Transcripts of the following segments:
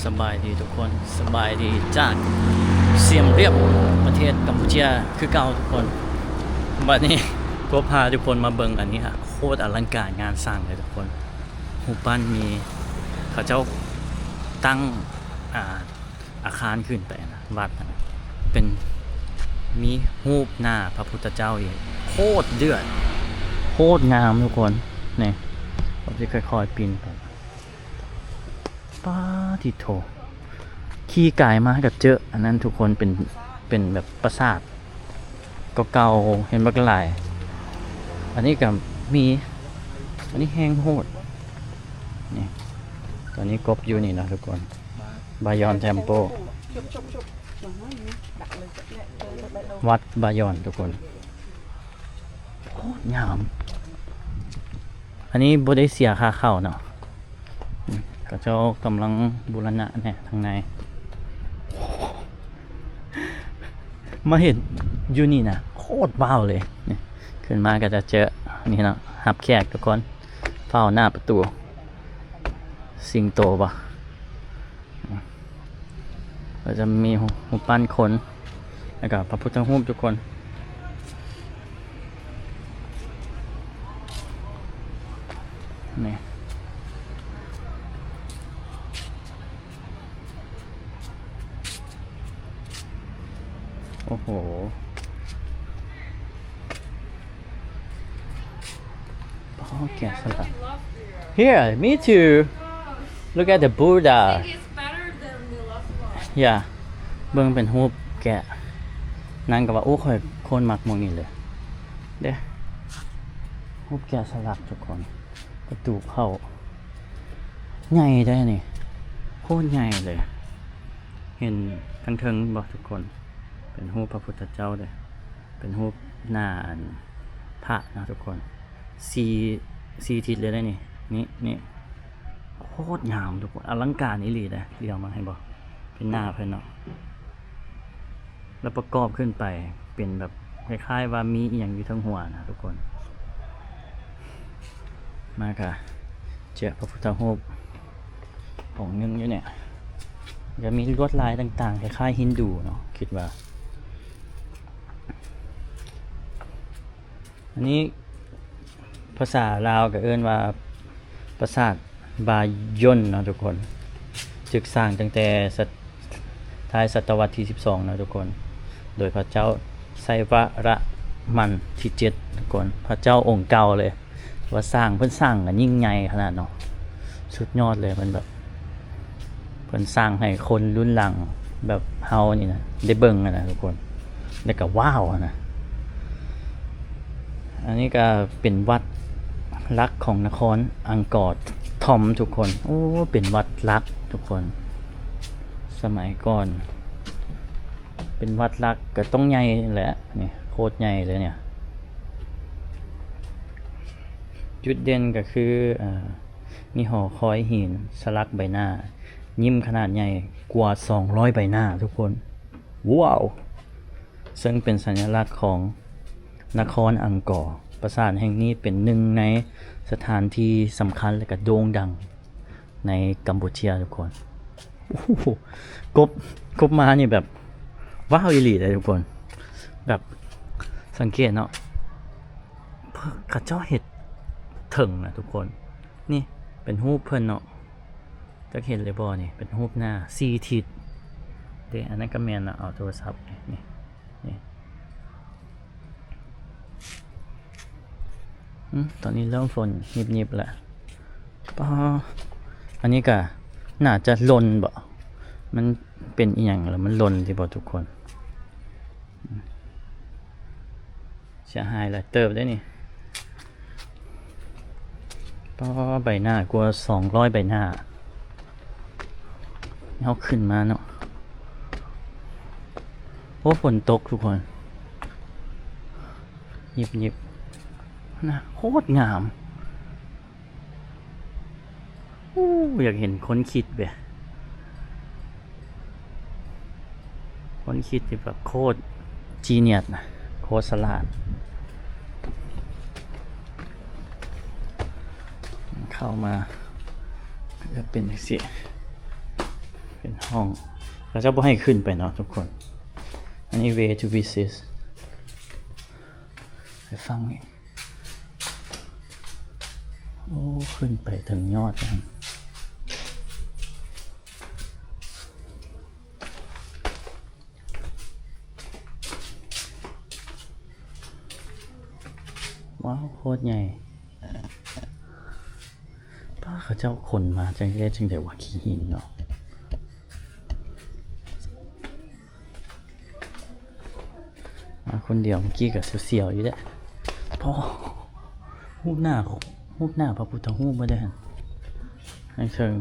สบายดีทุกคนสบายดีจากเสียมเรียบประเทศกัมพูชาคือเก่าทุกคนวันนี้ก็พาทุกคนมาเบิ่งอันนี้ค่ะโคตรอลังการงานสร้างเลยทุกคนหูปั้นมีเขาเจ้าตั้งอาคารขึ้นไปนะวัดนะเป็นมีรูปหน้าพระพุทธเจ้าอีกโคตรเดือดโคตรงามทุกคนนี่ผมจะค่อยๆปีนไปป้าทิโถขี้กายมากับเจออันนั้นทุกคนเป็นแบบปราสาทเก่าๆเห็นบักหลายอันนี้กับมีอันนี้แห้งโหดนี่ตอนนี้กบอยู่นี่นะทุกคนบายอนเทมโปวัดบายอนทุกคนโคตรงามอันนี้บ่ได้เสียค่าเข้าเนาะก็เจ้ากำลังบูรณะเนี่ยทางในมาเห็นอยู่นี่นะโคตรว้าวเลยนี่ขึ้นมาก็จะเจอนี่เนาะหับแขกทุกคนเฝ้าหน้าประตูสิงโตปะก็จะมีหูปั้นคนแล้วก็พระพุทธรูปทุกคนนี่โอ้โหพ่อแกะสลัก Here me too Look at the Buddha It's better than the last one. อย่าเบิ่งเป็นรูปแกะนั่งกับว่าโอ้ค่อยคนมักมองนี่เลยเด้รูปแกะสลักทุกคนประตูเข้าใหญ่ได้นี่โคตรใหญ่เลย เห็นทั้งเทิงบอกทุกคนเป็นรูปพระพุทธเจ้าเลยเป็นรูปหน้าพระนะทุกคนสี่ทิศเลยได้นี่โคตรงามทุกคนอลังการอีหลีเลยเดี๋ยวมาให้บอกเป็นหน้าเพิ่นเนาะแล้วประกอบขึ้นไปเป็นแบบคล้ายๆว่ามีอีหยังอยู่ทั้งหัวนะทุกคนมาค่ะเจอพระพุทธรูปองค์นึงอยู่เนี่ยจะมีลวดลายต่างๆคล้ายๆฮินดูเนาะคิดว่าอันนี้ภาษาลาวก็เอิ้นว่าปราสาทบายอนเนาะทุกคนจึกสร้างตั้งแต่ท้ายศตวรรษที่12นะทุกคนโดยพระเจ้าไซวระมันที่7ทุกคนพระเจ้าองค์เก่าเลยว่าสร้างเพิ่นสร้างกันยิ่งใหญ่ขนาดเนาะสุดยอดเลยมันแบบเพิ่นสร้างให้คนรุ่นหลังแบบเฮานี่นะได้เบิ่งนะทุกคนแล้วก็ว้าวนะอันนี้ก็เป็นวัดลักของนครอังกอร์ทอมทุกคนโอ้เป็นวัดลักทุกคนสมัยก่อนเป็นวัดลักก็ต้องใหญ่แหละนี่โคตรใหญ่เลยเนี่ยจุดเด่นก็คือมีหอคอยหินสลักใบหน้ายิ้มขนาดใหญ่กว่า200ใบหน้าทุกคนว้าวซึ่งเป็นสัญลักษณ์ของนครอังกอร์ปราสาทแห่งนี้เป็นหนึ่งในสถานที่สำคัญและก็โด่งดังในกัมพูชาทุกคนกบมาเนี่ยแบบว้าวอีหลีเลยทุกคนแบบสังเกตเนาะข้าเจ้าเห็ดถึงนะทุกคนนี่เป็นรูปเพิ่นเนาะจะเห็นเลยบ่นี่เป็นรูปหน้า4ทิศเดี๋ยวอันนั้นก็แม่นนะเอาโทรศัพท์นี่ตอนนี้เริ่มฝนยิบๆแล้วอันนี้ก็น่าจะลนบ่มันเป็นอีหยังแล้วมันลนที่บ่ทุกคนเสียหายหลายเติบได้นี่ใบหน้ากว่า200ใบหน้าเอาขึ้นมาเนาะโอ้ฝนตกทุกคนยิบนะโคตรงามอยากเห็นคนคิดแบบคนคิดที่แบบโคตรจีเนียสนะโคตรสลาดเข้ามาจะเป็นสิ เป็นห้องเราจะบ่ให้ขึ้นไปเนาะทุกคน อันนี้ way to visit ไปฟังนี่โอ้ขึ้นไปถึงยอดนะว้าวโคตรใหญ่ป้าเขาเจ้าคนมาจังได้จังเดี๋ยวว่าขี้หินเนาะมาคนเดียวเมื่อกี้กับเสียวๆอยู่เด้อพ่อหูหน้าพระพุทธรูปมาได้หันให้เชิง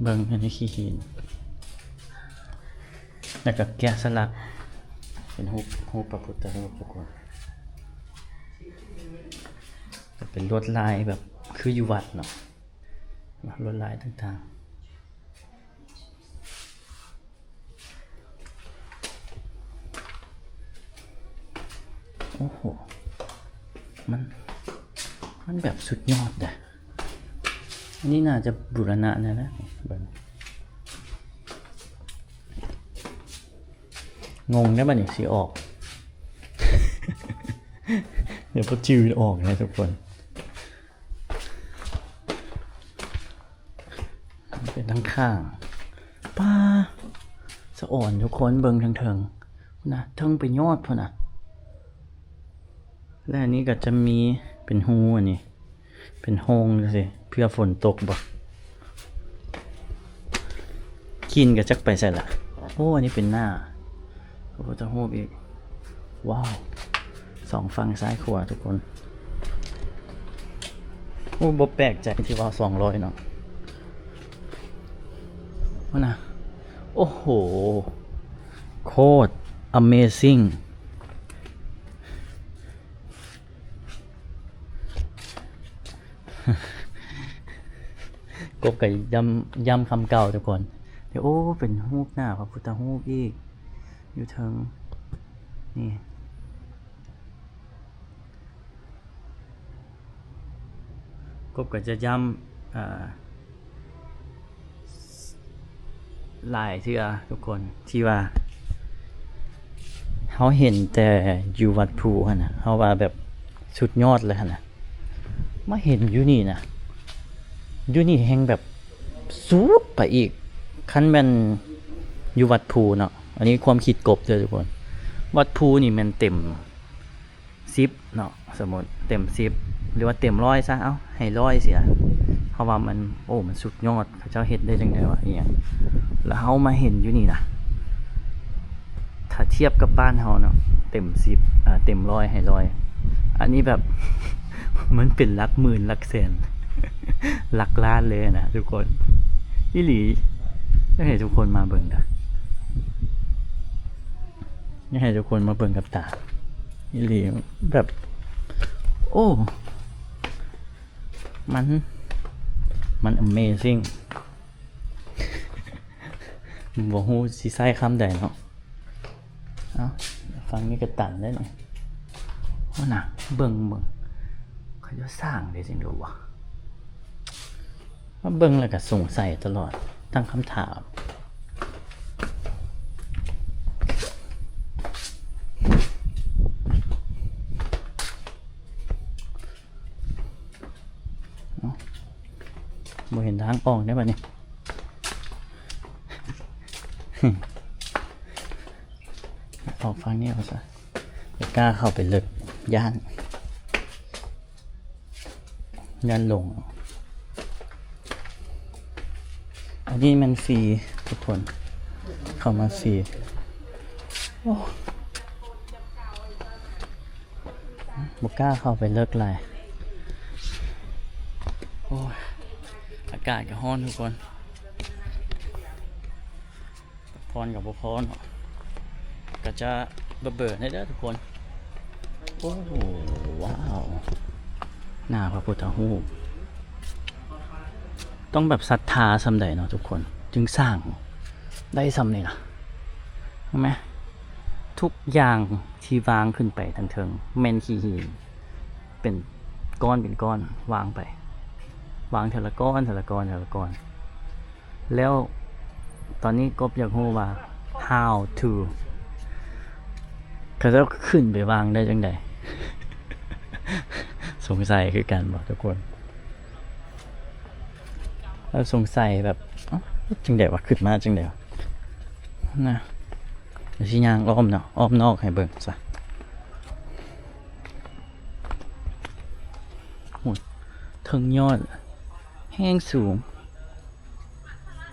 เบิ่งอันนี้ขี้หินแล้วก็แกะสลักเป็นรูปพระพุทธรูปทุกคนเป็นลวดลายแบบคืออยู่วัดเนาะลวดลายต่างๆโอ้โหมันแบบสุดยอดเลยอันนี้น่าจะบูรณะนะเบิ่งงงได้ป่ะเนี่ยสีออก เดี๋ยวพอจืดออกนะทุกคนเป็นทั้งข้างป้าสะอ่อนทุกคนเบิ่งทั้งเทิงนะเทิงไปยอดพุ่นนะและอันนี้ก็จะมีเป็นหูอันนี้เป็นโฮงสิเพื่อฝนตกบ่กินก็จักไปใส่ละโอ้อันนี้เป็นหน้าพระพุทธรูปอีกว้าวสองฝั่งซ้ายขวาทุกคนโอ้บ่แปลกใจที่ว่า200เนาะว่านะโอ้โหโคตร amazing กบกับย้ำคำเก่าทุกคนเดี๋ยวโอ้เป็นรูปหน้าพระพุทธรูปอีกอยู่เทิงนี่กบก็จะย้ำหลายเทื่อทุกคนที่ว่าเขาเห็นแต่อยู่วัดภูหั่นน่ะเขาว่าแบบสุดยอดเลยหั่นน่ะมาเห็นอยู่นี่นะอยู่นี่แห่งแบบสูบไปอีกคันแม่นอยู่วัดภูเนาะอันนี้ความคิดกบเด้อทุกคนวัดภูนี่มันเต็ม10เนาะสมมติเต็ม10หรือว่าเต็ม100ซะเอ้าให้100เสียเพราะว่ามันโอ้มันสุดยอดเขาเจ้าเฮ็ดได้จังได๋วะอีหยังแล้วเฮามาเห็นอยู่นี่นะถ้าเทียบกับบ้านเฮาเนาะเต็ม10เต็ม100ให้100อันนี้แบบ มันเป็นหลักหมื่นหลักแสน หลักล้านเลยนะทุกคนอีหลีอยากให้ทุกคนมาเบิ่งนะอยากให้ทุกคนมาเบิ่งกับตาอีหลีแบบโอ้มัน amazing บ่ฮู้สิใช้คำใดเนาะเอ้าฟังนี่ก็ตันได้หน่อยว่าน่ะเบิ่งเขาจะสร้างได้จังได๋วะมาเบิ่งแล้วก็สงสัยตลอดตั้งคำถามบ่เห็นทางออกได้ป่ะเนี่ย ออกฟังนี่เอาซะไม่กล้าเข้าไปลึกย่านลงอันนี้มันฟรีทุกคนเข้ามาฟรีบ่กล้าเข้าไปเลิกเลยโอ้ยอากาศก็ร้อนทุกคนพรกับบ่พรก็จะเบื่อๆได้เด้อทุกคนโอ้ว้าวหน้าพระพุทธรูปต้องแบบศรัทธาสำใดเนาะทุกคนจึงสร้างได้สำนี่ล่ะเห็นไหมทุกอย่างที่วางขึ้นไปทั้งเทิงแม่นขี้หินเป็นก้อนวางไปวางเทละก้อน แล้วตอนนี้กบอยากรู้ว่า how to เขาจะขึ้นไปวางได้จังใด สงสัยคือกันบอกทุกคนแล้วสงสัยแบบเอ้าจังใดว่าขึ้นมาจังใดวะนะเดี๋ยวสิย่างอ้อมเนาะอ้อมนอกให้เบิ่งซะโหถึงยอดแห้งสูง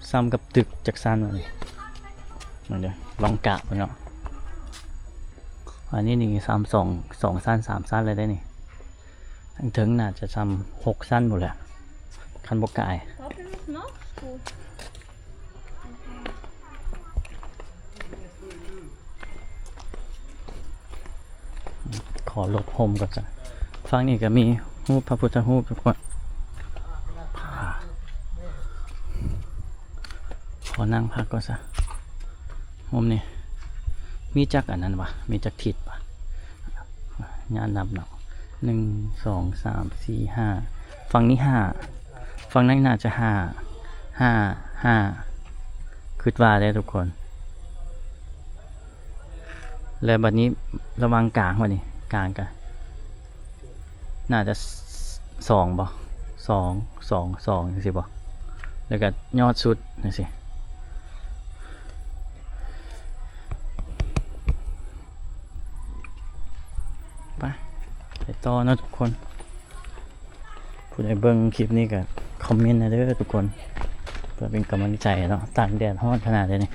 ซ้ำกับตึกจากสั้นมาเลยมาเดี๋ยวลองกะไปเนาะอันนี้นี่สองสั้น3 สั้นเลยได้นี่ทั้งถึงน่าจะซ้ำ6 สั้นหมดแหละคันบกกาย Wat is het nog? Goed. ขอลบโฮมก่อนจ้ะฟังนี่ก็มีรูปพระพุทธรูปทุกคนขอนั่งพักก่อนซะโฮมนี่มีจักอันนั้นวะมีจักทิศวะงานนับเนาะ1 2 3 4 5ฝั่งนี้5ฝั่งนั้นน่าจะ5คิดว่าได้ทุกคน แล้วบัดนี้ระวังกลางวะนี่กลางกันน่าจะ2บ่2จังซี่บ่แล้วก็ยอดสุดจังซี่ไปต่อเนาะทุกคนผู้ใดเบิ่งคลิปนี้ก็คอมเมนต์นะเด้อทุกคนเพื่อเป็นกำลังใจเนาะตากแดดร้อนขนาดนี้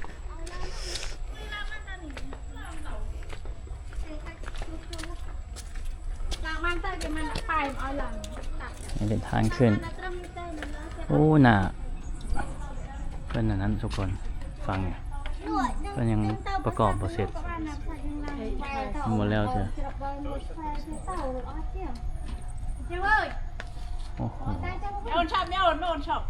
Lang man tayo man time or lang. นี่เป็นทางขึ้น โอ้น่ะเป็นอันนั้นทุกคนฟังเนี่ยก็ยังประกอบบ่เสร็จหมดแล้วจ้ะโอ้โห Meron shop, meron shop.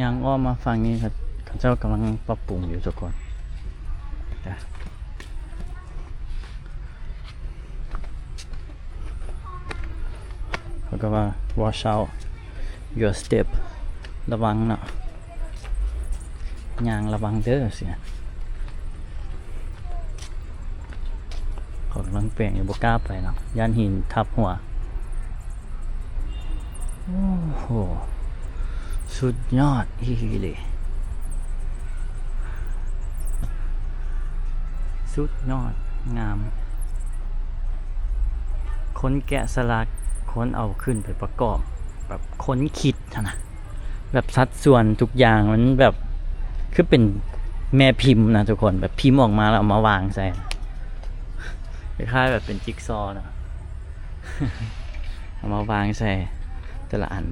ยางอ้อมมาฝั่งนี้ครับเขาเจ้ากำลังปรับปรุงอยู่ทุกคนจ้ะเขาก็ว่า watch out your step ระวังเนาะยางระวังเด้อเสียเขากำลังเปลี่ยนอยู่บกล้าไปเนาะย่านหินทับหัวโอ้โหสุดยอดอีหลีสุดยอดงามคนแกะสลักคนเอาขึ้นไปประกอบแบบคนคิดนะแบบสัดส่วนทุกอย่างมันแบบคือเป็นแม่พิมพ์นะทุกคนแบบพิมพ์ออกมาแล้วเอามาวางใส่คล้ายๆแบบเป็นจิ๊กซอว์นะ เอามาวางใส่แต่ละอัน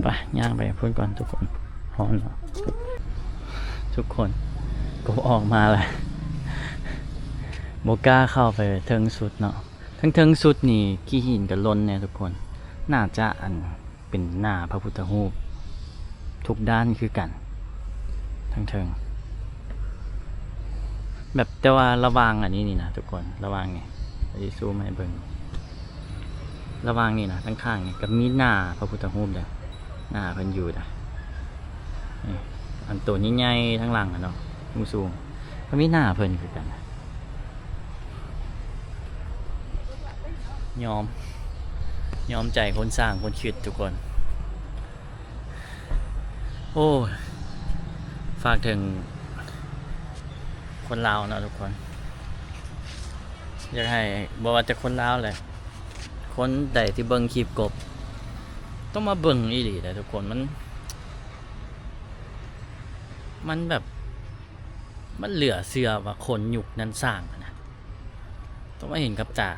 ไปย่างไปพูดก่อนทุกคนร้อนเนาะทุกคนก็ออกมาเลยโมก้าเข้าไปเทิงสุดเนาะทั้งเทิงสุดนี่ขี้หินกับล้นเนี่ยทุกคนน่าจะอันเป็นหน้าพระพุทธรูปทุกด้านคือกันทั้งเทิงแบบแต่ว่าระวังอันนี้นี่นะทุกคนระวังนี่ไปซูมให้เบิ่งระวังนี่นะทั้งข้างนี่ก็มีหน้าพระพุทธรูปเด้อหน้าเพิ่นอยู่นะนี่อันตัวใหญ่ๆทั้งหลังอ่ะเนาะมุสูงก็มีหน้าเพิ่นคือกันยอมใจคนสร้างคนคิดทุกคนโอ้ฝากถึงคนลาวนะทุกคนอยากให้บอกว่าจะคนลาวแหละคนใดที่เบิ่งคลิปกบต้องมาเบิ่งอีหลีเลยทุกคนมันแบบมันเหลือเชื่อว่าคนยุคนั้นสร้างนะต้องมาเห็นกับตา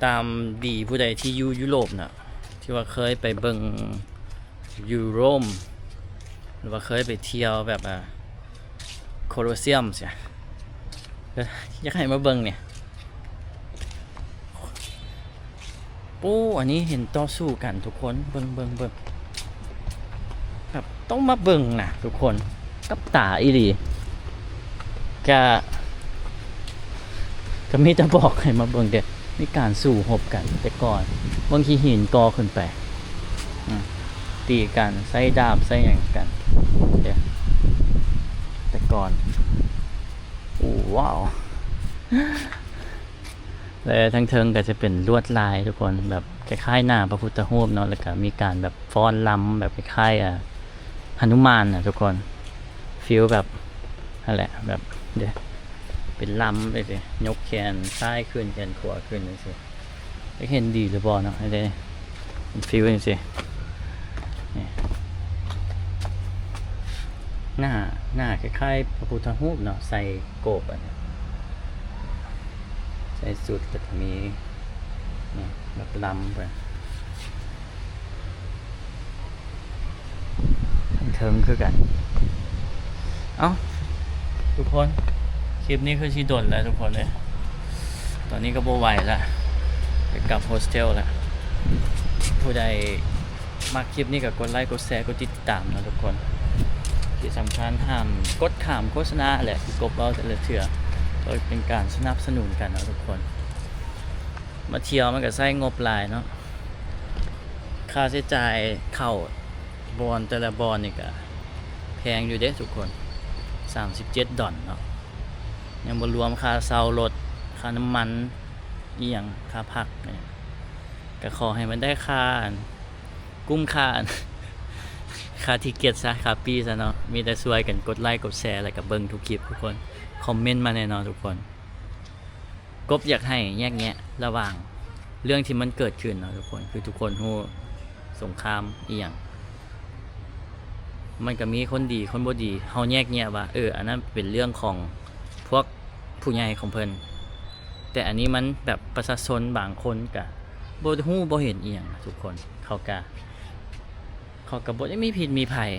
ตามดีผู้ใดที่อยู่ยุโรปน่ะที่ว่าเคยไปเบิ่งยูโรมหรือว่าเคยไปเที่ยวแบบโคลอสเซียมเสียอยากให้มาเบิ่งเนี่ยปูอันนี้เห็นต่อสู้กันทุกคนเบิ่งแบบต้องมาเบิ่งนะทุกคนกับตาอีหลีก็มีจะบอกให้มาเบิ่งเด้อ มีการสู้รบกันแต่ก่อนบางทีหินก่อขึ้นไปตีกันใส่ดาบใส่หยังกันเดี๋ยวแต่ก่อนโอ้ว้าวแล้วทั้งเทิงก็จะเป็นลวดลายทุกคนแบบคล้ายๆหน้าพระพุทธรูปเนาะแล้วก็มีการแบบฟ้อนรำแบบคล้ายๆหนุมานนะทุกคนฟีลแบบนั่นแหละแบบเดี๋ยวเป็นลำเลยสิยกแขนซ้ายขึ้นแขนขวาขึ้นนี่สิได้เห็นดีหรือบอเนาะไอ้เด้เป็นฟีลนี่สิหน้าคล้ายๆพระพุทธรูปเนาะใส่โกบอ่ะใส่สุดก็จะมีนี่แบบลำไปทั้งเทิงคือกัน เอ้าทุกคนคลิปนี้คือชีดนแล้วทุกคนเลยตอนนี้ก็โบไหวแล้วไปกลับโฮสเทลแล้วผู้ใดมาคลิปนี้ก็กดไลค์กดแชร์กดติดตามนะทุกคนที่สำคัญห้ามกดข้ามโฆษณาแหละคือกบเอาแต่ละเถื่อโดยเป็นการสนับสนุนกันนะทุกคนมาเที่ยวมันก็ใช้งบหลายเนาะค่าใช้จ่ายเข้าบอลแต่ละบอลนี่ก็แพงอยู่เด้ทุกคน$37เนาะยังบ่รวมค่าเช่ารถค่าน้ำมันอีหยังค่าพักเนี่ยก็ขอให้มันได้ค่ากุ้มค่า ค่าทิเก็ตซะค่าปีซะเนาะมีแต่ช่วยกันกดไลค์กดแชร์แล้วก็เบิ่งทุกคลิปทุกคนคอมเมนต์มาแน่นอนทุกคนกบอยากให้แยกแยะระหว่างเรื่องที่มันเกิดขึ้นเนาะทุกคนคือทุกคนฮู้สงครามอีหยังมันก็มีคนดีคนบ่ดีเฮาแยกแยะว่าอันนั้นเป็นเรื่องของพวกผู้ใหญ่ของเพิ่นแต่อันนี้มันแบบประชาชนบางคนก็บ่ฮู้บ่เห็นอีหยังทุกคนเขาก็บ่ได้มีผิดมีภัย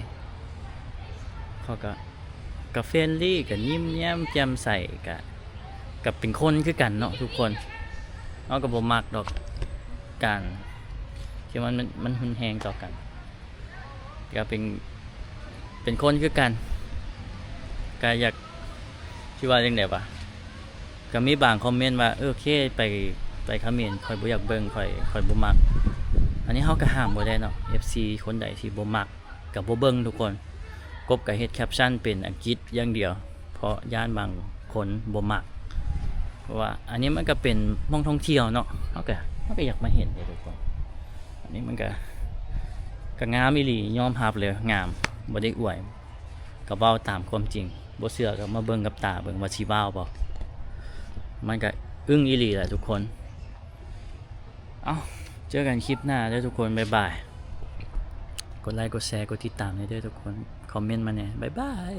เขาก็เฟรนลี่ก็ยิ้มแย้มแจ่มใสก็เป็นคนคือกันเนาะทุกคนเฮาก็บ่มักดอกการที่มันหุนแฮงต่อกันก็เป็นคนคือกันก็อยากที่ว่าจังได๋วะก็มีบางคอมเมนต์ว่าโอเคไปคอมเมนต์ข่อยบ่อยากเบิ่งข่อยบ่มักอันนี้เฮาก็ห้ามบ่ได้เนาะ FC คนใดที่บ่มักก็บ่เบิ่งทุกคนกบก็เฮ็ดแคปชั่นเป็นอังกฤษอย่างเดียวเพราะย่านบางคนบ่มักเพราะว่าอันนี้มันก็เป็นม่องท่องเที่ยวเนาะเฮาก็อยากมาเห็นเด้ทุกคนอันนี้มันก็งามอีหลียอมรับเลยงามบ่ได้อวยก็เว้าตามความจริงบ่เชื่อก็มาเบิ่งกับตาเบิ่งว่าสิว้าวบ่มันก็อึ้งอีหลีแหละทุกคนเอ้าเจอกันคลิปหน้าเด้อทุกคนบ๊ายบายกดไลค์กดแชร์กดติดตามให้ด้วยทุกคนคอมเมนต์มาแน่บ๊ายบาย